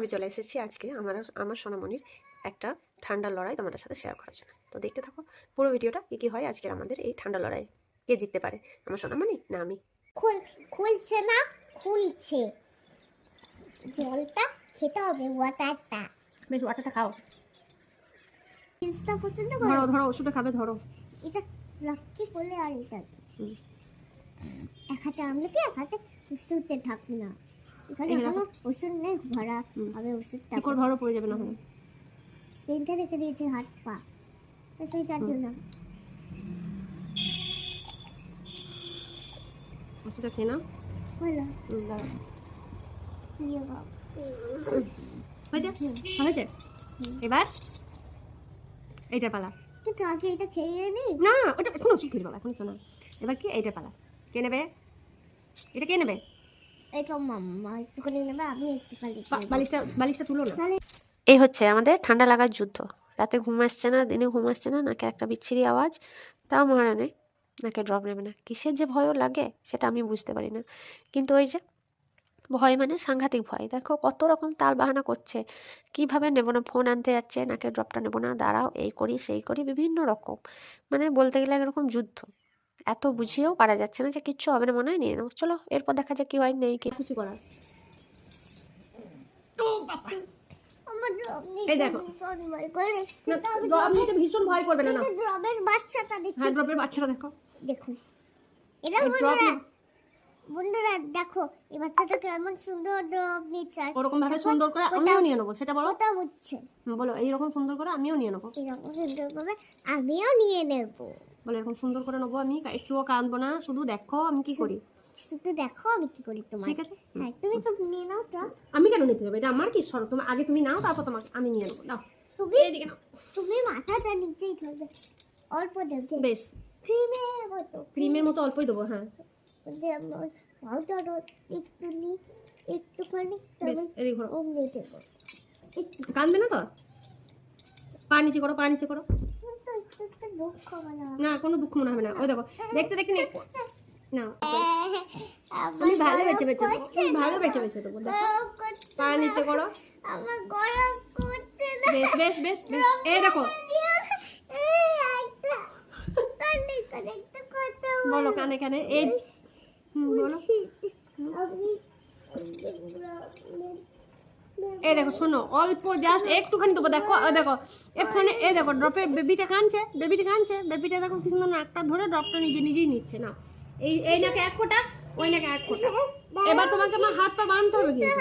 আমি চলে এসেছি আজকে আমার সোনামণির একটা ঠান্ডার লড়াই তোমাদের সাথে শেয়ার করার জন্য। তো দেখতে থাকো পুরো ভিডিওটা, কী হয় আজকের আমাদের এই ঠান্ডা লড়াই, কে জিততে পারে, আমার সোনামণি না আমি। খুলছে না, খুলছে। জলটা খেতে হবে, ওয়াটারটা। বেশ ওয়াটারটা খাও, টেস্টটা পছন্দ ধরো করো। ধরো ওষুধটা খাবে, ধরো। এটা রাখি বলে আর এটা এক হাতে আমলকি, এক হাতে ওষুধে থাকবে না। এখানে এখনো ওষুধ নেই, ভরা হবে ওষুধটা। কি করে ধরো, পড়ে যাবে না হলে। পেনটা রেখে দিয়েছে হাত পা, তো সেই যার জন্য ওষুধটা খেয়ে নাও। বলো দাঁড়াও, নিয়ে বাবা। হয়েছে এবার এইটার পালা। কিন্তু আগে এটা খেয়ে নিই না, ওটা এখন ওষুধ খেয়ে বাবা, এখন শোনা। এবার কি এইটার পালা, কে নেবে? এটা কে নেবে? এটা মাম্মা একটুখানি নেবে, আমি একটুখানি বালিশটা তুলো না। এই হচ্ছে আমাদের ঠান্ডা লাগার যুদ্ধ। রাতে ঘুম আসছে না, দিনে ঘুম আসছে না, নাকে একটা বিচ্ছিরি আওয়াজ, তাও মহারানে নাকে ড্রপ নেবে না। কিসের যে ভয়ও লাগে সেটা আমি বুঝতে পারি না, কিন্তু ওই যে ভয় মানে সাংঘাতিক ভয়। দেখো কত রকম তাল বাহানা করছে, কিভাবে নেবো না, ফোন আনতে যাচ্ছে, নাকে ড্রপটা নেবো না, দাঁড়াও, এই করি সেই করি, বিভিন্ন রকম। মানে বলতে গেলে একরকম যুদ্ধ। এত বুঝিয়েও পারা যাচ্ছে না যে কিচ্ছু হবে না, মনে হয় নিয়ে নাও, চলো এরপর দেখা যাক কি হয়, নেই কি খুশি করার। আমার ড্রপ এই দেখো, ভীষণ ভয় করে। ড্রপ নিতে ভীষণ ভয় করবে না। কিন্তু ড্রপের বাচ্চাটা দেখি, হ্যাঁ, ড্রপের বাচ্চাটা দেখো, দেখুন। এটা এই ড্রপ বন্ধুরা দেখো, এই বাচ্চাটা কেমন সুন্দর ড্রপ নিচ্ছে। ওরকম ভাবে সুন্দর করে আমিও নিয়ে নেবো, সেটা বলো। ওটা হচ্ছে বলো এইরকম সুন্দর করে আমিও নিয়ে নেবো। এরকম সুন্দর ভাবে আমিও নিয়ে নেব। বলো এরকম সুন্দর করে নেবো আমি, একটুও কাঁদবো না, শুধু দেখো আমি কি করি। শুধু দেখো আমি কি করি তোমার। ঠিক আছে, হ্যাঁ, তুমি তো নিয়ে নাও তো। আমি কেন নিতে যাবো, এটা আমার কি সর, তুমি আগে তুমি নাও, তারপর তোমাকে আমি নিয়ে নেবো। নাও তুমি এইদিকে নাও। তুমি মাথাটা নিচেই ধরবে, অল্প দেবে, বেশ ক্রিমের মতো। ক্রিমের মতো অল্পই দেবো। হ্যাঁ যেমন পাউডার একটু নি, একটুখানি বেশ, এদিকে ঘোরো। অমনি দেবো। কাঁদবে না তো, পা নিচে করো, পা নিচে করো। তো একটু দুঃখ মনে হয়। না, কোনো দুঃখ মনে হবে না। ওই দেখো, দেখতে দেখতে নিয়ে না, আমি ভালো বেছে বেছে দেবো, আমি ভালো বেছে বেছে দেবো। দেখো পা নিচে করো। আমার গরম করছে না। বেশ বেশ বেশ বেশ, এই দেখো বলো কানে কানে, এই বলো। এই দেখো শোনো, অল্প জাস্ট একটুখানি দেবো। দেখো ওই দেখো এখানে, এই দেখো ড্রপের বেবিটা কাঁদছে, বেবিটা দেখো কি সুন্দর নাকটা ধরে ড্রপটা নিজেই নিচ্ছে না। এই নাকে এক ফোঁটা, ওই নাকে এক ফোঁটা। এবার তোমাকে আমার হাত পা বাঁধতে হবে কিন্তু।